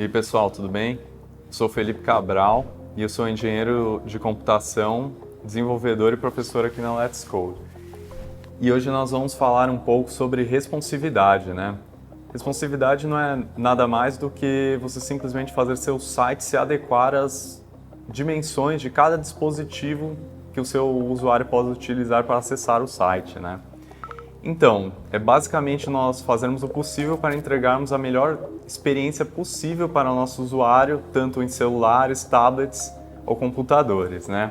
E aí, pessoal, tudo bem? Sou Felipe Cabral e eu sou engenheiro de computação, desenvolvedor e professor aqui na Let's Code. E hoje nós vamos falar um pouco sobre responsividade, né? Responsividade não é nada mais do que você simplesmente fazer seu site se adequar às dimensões de cada dispositivo que o seu usuário pode utilizar para acessar o site, né? Então, é basicamente nós fazermos o possível para entregarmos a melhor experiência possível para o nosso usuário, tanto em celulares, tablets ou computadores, né?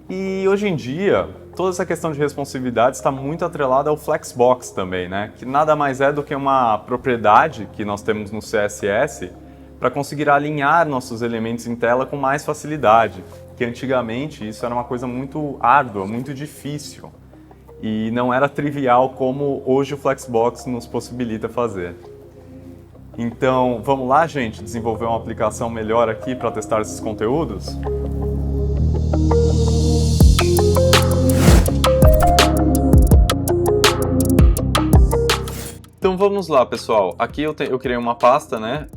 E hoje em dia, toda essa questão de responsividade está muito atrelada ao Flexbox também, né? Que nada mais é do que uma propriedade que nós temos no CSS para conseguir alinhar nossos elementos em tela com mais facilidade, que antigamente isso era uma coisa muito árdua, muito difícil. E não era trivial como hoje o Flexbox nos possibilita fazer. Então, vamos lá, gente, desenvolver uma aplicação melhor aqui para testar esses conteúdos? Então vamos lá, pessoal. Aqui eu criei uma pasta, né,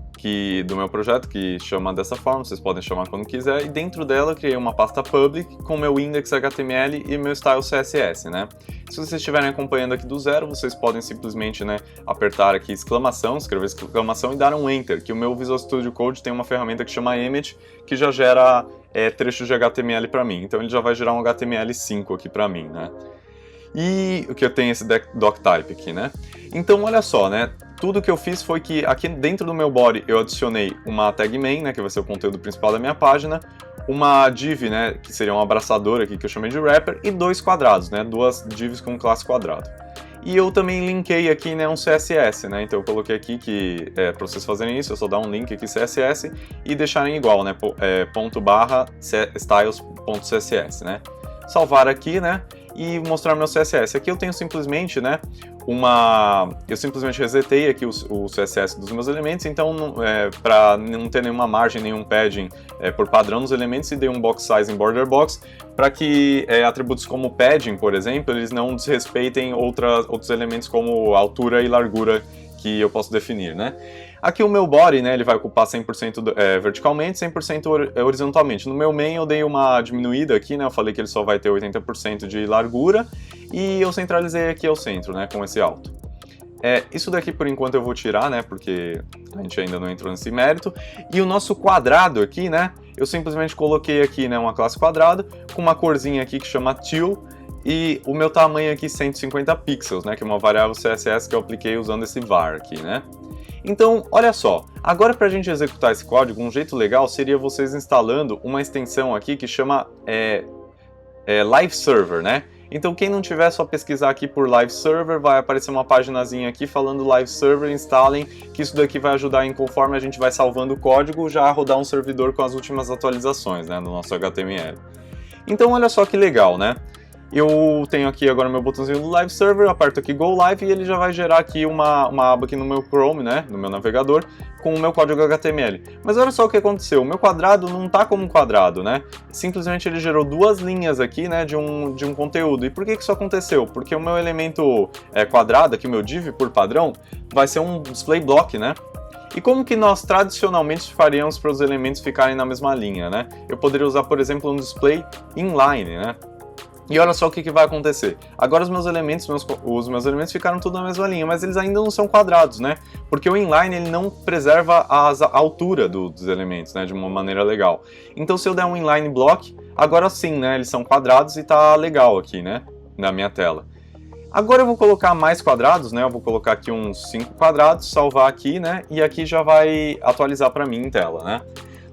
do meu projeto, que chama dessa forma, vocês podem chamar quando quiser, e dentro dela eu criei uma pasta public com meu index.html e meu style CSS, né. Se vocês estiverem acompanhando aqui do zero, vocês podem simplesmente, né, apertar aqui exclamação, escrever exclamação e dar um enter, que o meu Visual Studio Code tem uma ferramenta que chama image, que já gera trechos de HTML para mim, então ele já vai gerar um HTML5 aqui para mim, né. E o que eu tenho esse doctype aqui, né? Então, olha só, né? Tudo que eu fiz foi que aqui dentro do meu body eu adicionei uma tag main, né? Que vai ser o conteúdo principal da minha página, uma div, né? Que seria um abraçador aqui que eu chamei de wrapper, e dois quadrados, né? Duas divs com classe quadrado. E eu também linkei aqui, né, um CSS, né? Então eu coloquei aqui que para vocês fazerem isso, é só dar um link aqui CSS e deixarem igual, né? styles.css, né? Salvar aqui, né? E mostrar meu CSS. Aqui eu tenho simplesmente, né, eu simplesmente resetei aqui o CSS dos meus elementos, então para não ter nenhuma margem, nenhum padding por padrão nos elementos, e dei um box size em border box para que atributos como padding, por exemplo, eles não desrespeitem outros elementos como altura e largura que eu posso definir, né? Aqui o meu body, né, ele vai ocupar 100% verticalmente, 100% horizontalmente. No meu main eu dei uma diminuída aqui, né, eu falei que ele só vai ter 80% de largura, e eu centralizei aqui ao centro, né, com esse alto. Isso daqui por enquanto eu vou tirar, né, porque a gente ainda não entrou nesse mérito. E o nosso quadrado aqui, né, eu simplesmente coloquei aqui, né, uma classe quadrado, com uma corzinha aqui que chama teal, e o meu tamanho aqui 150 pixels, né, que é uma variável CSS que eu apliquei usando esse var aqui, né. Então, olha só, agora para a gente executar esse código, um jeito legal seria vocês instalando uma extensão aqui que chama Live Server, né? Então quem não tiver, só pesquisar aqui por Live Server, vai aparecer uma paginazinha aqui falando Live Server, instalem, que isso daqui vai ajudar em, conforme a gente vai salvando o código, já a rodar um servidor com as últimas atualizações, né, do nosso HTML. Então olha só que legal, né? Eu tenho aqui agora meu botãozinho do Live Server, eu aperto aqui Go Live e ele já vai gerar aqui uma aba aqui no meu Chrome, né, no meu navegador, com o meu código HTML. Mas olha só o que aconteceu, o meu quadrado não está como um quadrado, né? Simplesmente ele gerou duas linhas aqui, né, de um conteúdo. E por que isso aconteceu? Porque o meu elemento quadrado, aqui o meu div por padrão, vai ser um display block, né? E como que nós tradicionalmente faríamos para os elementos ficarem na mesma linha, né? Eu poderia usar, por exemplo, um display inline, né? E olha só o que vai acontecer. Agora os meus elementos ficaram tudo na mesma linha, mas eles ainda não são quadrados, né? Porque o inline ele não preserva a altura dos elementos, né, de uma maneira legal. Então se eu der um inline block, agora sim, né, eles são quadrados e tá legal aqui, né, na minha tela. Agora eu vou colocar mais quadrados, né? Eu vou colocar aqui uns 5 quadrados, salvar aqui, né? E aqui já vai atualizar para mim em tela, né?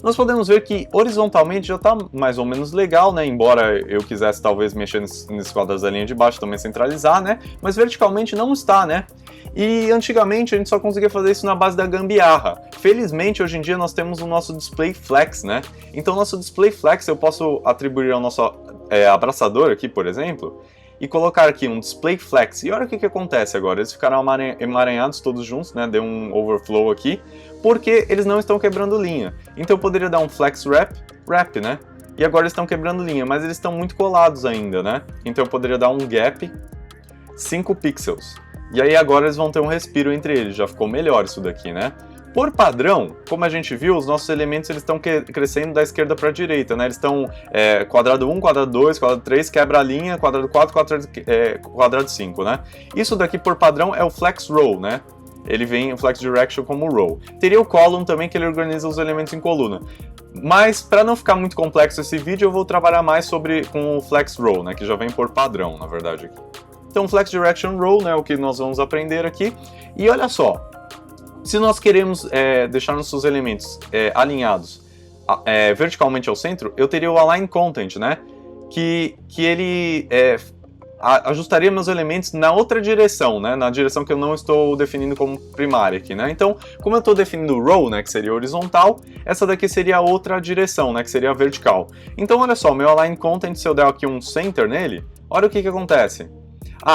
Nós podemos ver que horizontalmente já está mais ou menos legal, né? Embora eu quisesse talvez mexer nesses quadrados da linha de baixo, também centralizar, né? Mas verticalmente não está, né? E antigamente a gente só conseguia fazer isso na base da gambiarra. Felizmente hoje em dia nós temos o nosso Display Flex, né? Então nosso Display Flex eu posso atribuir ao nosso abraçador aqui, por exemplo, e colocar aqui um Display Flex. E olha o que acontece agora, eles ficaram emaranhados todos juntos, né? Deu um overflow aqui, porque eles não estão quebrando linha. Então eu poderia dar um Flex Wrap, né? E agora eles estão quebrando linha, mas eles estão muito colados ainda, né? Então eu poderia dar um Gap 5 pixels. E aí agora eles vão ter um respiro entre eles, já ficou melhor isso daqui, né? Por padrão, como a gente viu, os nossos elementos eles estão crescendo da esquerda para a direita, né? Eles estão quadrado 1, quadrado 2, quadrado 3, quebra a linha, quadrado 4, quadrado 5, né? Isso daqui por padrão é o flex row, né? Ele vem o flex direction como row. Teria o column também, que ele organiza os elementos em coluna. Mas, para não ficar muito complexo esse vídeo, eu vou trabalhar mais com o flex row, né? Que já vem por padrão, na verdade, aqui. Então, flex direction row, né? É o que nós vamos aprender aqui. E olha só. Se nós queremos deixar nossos elementos alinhados verticalmente ao centro, eu teria o align content, né? Que ele ajustaria meus elementos na outra direção, né? Na direção que eu não estou definindo como primária aqui, né? Então, como eu estou definindo row, né? Que seria horizontal, essa daqui seria a outra direção, né? Que seria a vertical. Então, olha só, meu align content, se eu der aqui um center nele, olha o que acontece.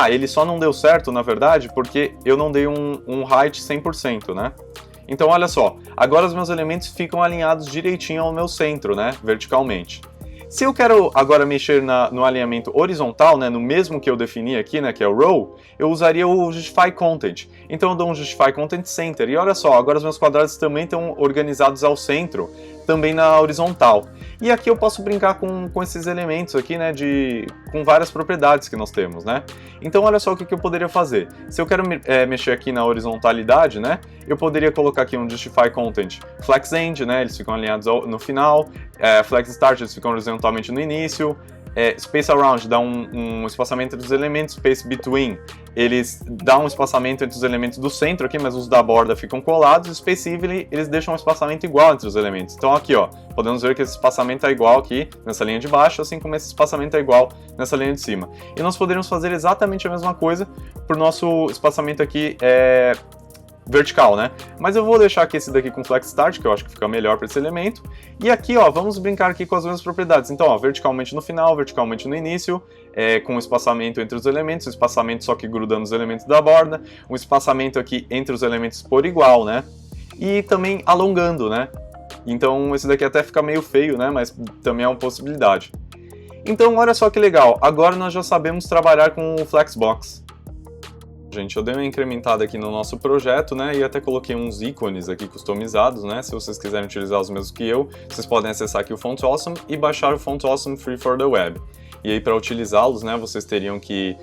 Ele só não deu certo, na verdade, porque eu não dei um height 100%, né? Então, olha só, agora os meus elementos ficam alinhados direitinho ao meu centro, né? Verticalmente. Se eu quero agora mexer no alinhamento horizontal, né? No mesmo que eu defini aqui, né? Que é o row, eu usaria o justify content. Então, eu dou um justify content center. E olha só, agora os meus quadrados também estão organizados ao centro, também na horizontal. E aqui eu posso brincar com esses elementos aqui, né, com várias propriedades que nós temos, né? Então, olha só o que eu poderia fazer. Se eu quero mexer aqui na horizontalidade, né, eu poderia colocar aqui um justify content flex end, né, eles ficam alinhados no final, flex start, eles ficam horizontalmente no início, space around dá um espaçamento entre os elementos, space between eles dão um espaçamento entre os elementos do centro aqui, mas os da borda ficam colados, e space evenly eles deixam um espaçamento igual entre os elementos. Então aqui, ó, podemos ver que esse espaçamento é igual aqui nessa linha de baixo, assim como esse espaçamento é igual nessa linha de cima. E nós poderíamos fazer exatamente a mesma coisa para o nosso espaçamento aqui vertical, né? Mas eu vou deixar aqui esse daqui com flex start, que eu acho que fica melhor para esse elemento. E aqui, ó, vamos brincar aqui com as mesmas propriedades. Então, ó, verticalmente no final, verticalmente no início, com espaçamento entre os elementos, espaçamento só que grudando os elementos da borda, um espaçamento aqui entre os elementos por igual, né? E também alongando, né? Então, esse daqui até fica meio feio, né? Mas também é uma possibilidade. Então, olha só que legal. Agora nós já sabemos trabalhar com o Flexbox. Gente, eu dei uma incrementada aqui no nosso projeto, né, e até coloquei uns ícones aqui customizados, né, se vocês quiserem utilizar os mesmos que eu, vocês podem acessar aqui o Font Awesome e baixar o Font Awesome Free for the Web. E aí, para utilizá-los, né, vocês teriam que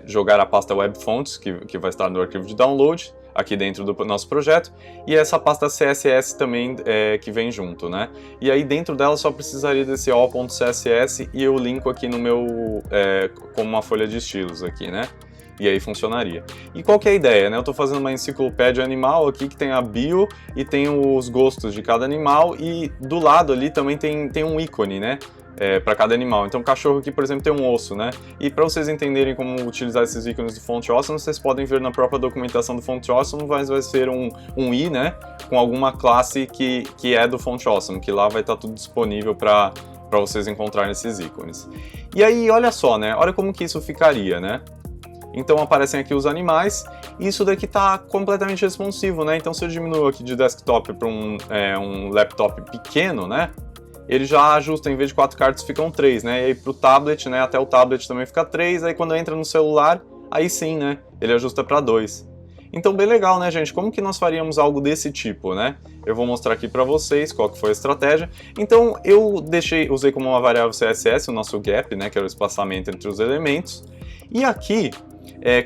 jogar a pasta Web Fonts, que vai estar no arquivo de download, aqui dentro do nosso projeto, e essa pasta CSS também que vem junto, né? E aí dentro dela só precisaria desse all.css e eu linko aqui no meu, como uma folha de estilos aqui, né? E aí funcionaria. E qual que é a ideia, né? Eu estou fazendo uma enciclopédia animal aqui que tem a bio e tem os gostos de cada animal e do lado ali também tem um ícone, né? Para cada animal. Então o cachorro aqui, por exemplo, tem um osso, né? E para vocês entenderem como utilizar esses ícones do Font Awesome, vocês podem ver na própria documentação do Font Awesome, mas vai ser um i, né? Com alguma classe que é do Font Awesome, que lá vai estar tudo disponível para vocês encontrarem esses ícones. E aí, olha só, né? Olha como que isso ficaria, né? Então aparecem aqui os animais, e isso daqui está completamente responsivo, né? Então se eu diminuo aqui de desktop para um laptop pequeno, né? Ele já ajusta, em vez de 4 cartas ficam 3, né? E aí para o tablet, né? Até o tablet também fica 3, aí quando entra no celular, aí sim, né? Ele ajusta para 2. Então bem legal, né, gente? Como que nós faríamos algo desse tipo, né? Eu vou mostrar aqui para vocês qual que foi a estratégia. Então eu usei como uma variável CSS o nosso gap, né? Que era o espaçamento entre os elementos. E aqui,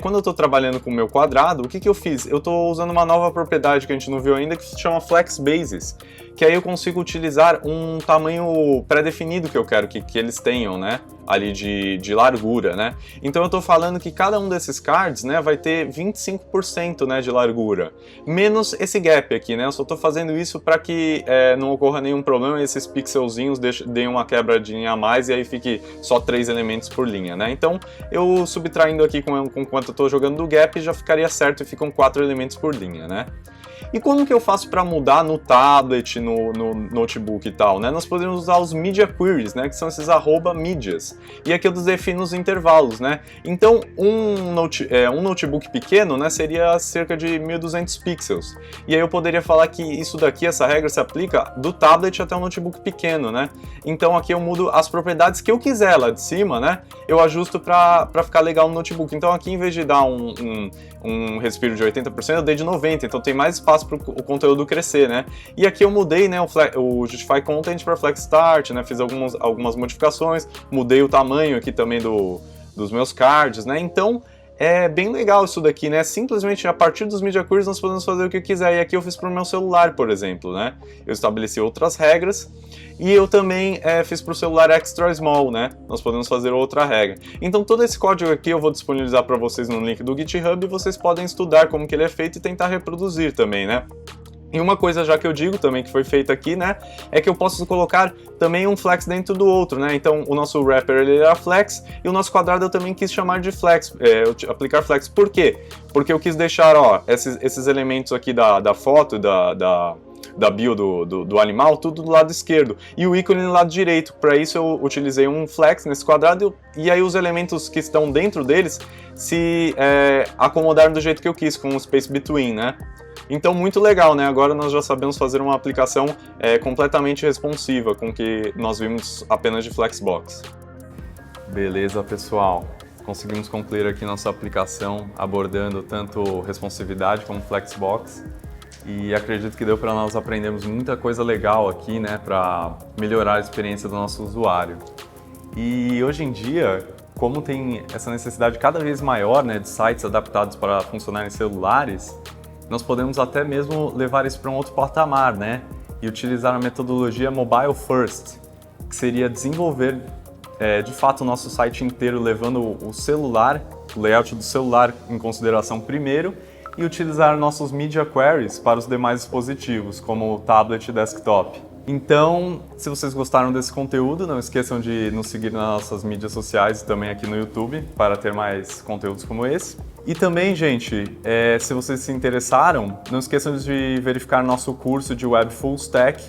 quando eu estou trabalhando com o meu quadrado, o que eu fiz? Eu estou usando uma nova propriedade que a gente não viu ainda, que se chama Flex Bases, que aí eu consigo utilizar um tamanho pré-definido que eu quero que eles tenham, né? Ali de largura, né? Então eu estou falando que cada um desses cards, né, vai ter 25%, né, de largura, menos esse gap aqui, né? Eu só estou fazendo isso para que não ocorra nenhum problema e esses pixelzinhos deem uma quebradinha a mais e aí fique só 3 elementos por linha, né? Então eu subtraindo aqui com quanto eu estou jogando do gap já ficaria certo e ficam 4 elementos por linha, né? E como que eu faço para mudar no tablet, no notebook e tal, né? Nós podemos usar os media queries, né? Que são esses @medias. E aqui eu defino os intervalos, né? Então, um notebook pequeno, né? Seria cerca de 1200 pixels. E aí eu poderia falar que isso daqui, essa regra se aplica do tablet até um notebook pequeno, né? Então aqui eu mudo as propriedades que eu quiser lá de cima, né? Eu ajusto para ficar legal no notebook. Então aqui, em vez de dar um respiro de 80%, eu dei de 90%. Então tem mais espaço espaço para o conteúdo crescer, né? E aqui eu mudei, né, o Justify Content para Flex Start, né? Fiz algumas modificações, mudei o tamanho aqui também dos meus cards, né? Então é bem legal isso daqui, né? Simplesmente a partir dos Media Queries nós podemos fazer o que quiser. E aqui eu fiz para o meu celular, por exemplo, né? Eu estabeleci outras regras e eu também fiz para o celular Extra Small, né? Nós podemos fazer outra regra. Então todo esse código aqui eu vou disponibilizar para vocês no link do GitHub e vocês podem estudar como que ele é feito e tentar reproduzir também, né? E uma coisa já que eu digo também que foi feita aqui, né, é que eu posso colocar também um flex dentro do outro, né, então o nosso wrapper ele era flex e o nosso quadrado eu também quis chamar de flex, aplicar flex. Por quê? Porque eu quis deixar, ó, esses elementos aqui da foto, da bio do animal, tudo do lado esquerdo, e o ícone no lado direito. Para isso eu utilizei um flex nesse quadrado, e aí os elementos que estão dentro deles se acomodaram do jeito que eu quis, com o space between, né. Então, muito legal, né? Agora nós já sabemos fazer uma aplicação completamente responsiva, com o que nós vimos apenas de Flexbox. Beleza, pessoal. Conseguimos concluir aqui nossa aplicação abordando tanto responsividade como Flexbox. E acredito que deu para nós aprendermos muita coisa legal aqui, né? Para melhorar a experiência do nosso usuário. E hoje em dia, como tem essa necessidade cada vez maior, né, de sites adaptados para funcionar em celulares, nós podemos até mesmo levar isso para um outro patamar, né? E utilizar a metodologia Mobile First, que seria desenvolver de fato o nosso site inteiro levando o celular, o layout do celular em consideração primeiro, e utilizar nossos Media Queries para os demais dispositivos, como o tablet e desktop. Então, se vocês gostaram desse conteúdo, não esqueçam de nos seguir nas nossas mídias sociais e também aqui no YouTube para ter mais conteúdos como esse. E também, gente, se vocês se interessaram, não esqueçam de verificar nosso curso de Web Full Stack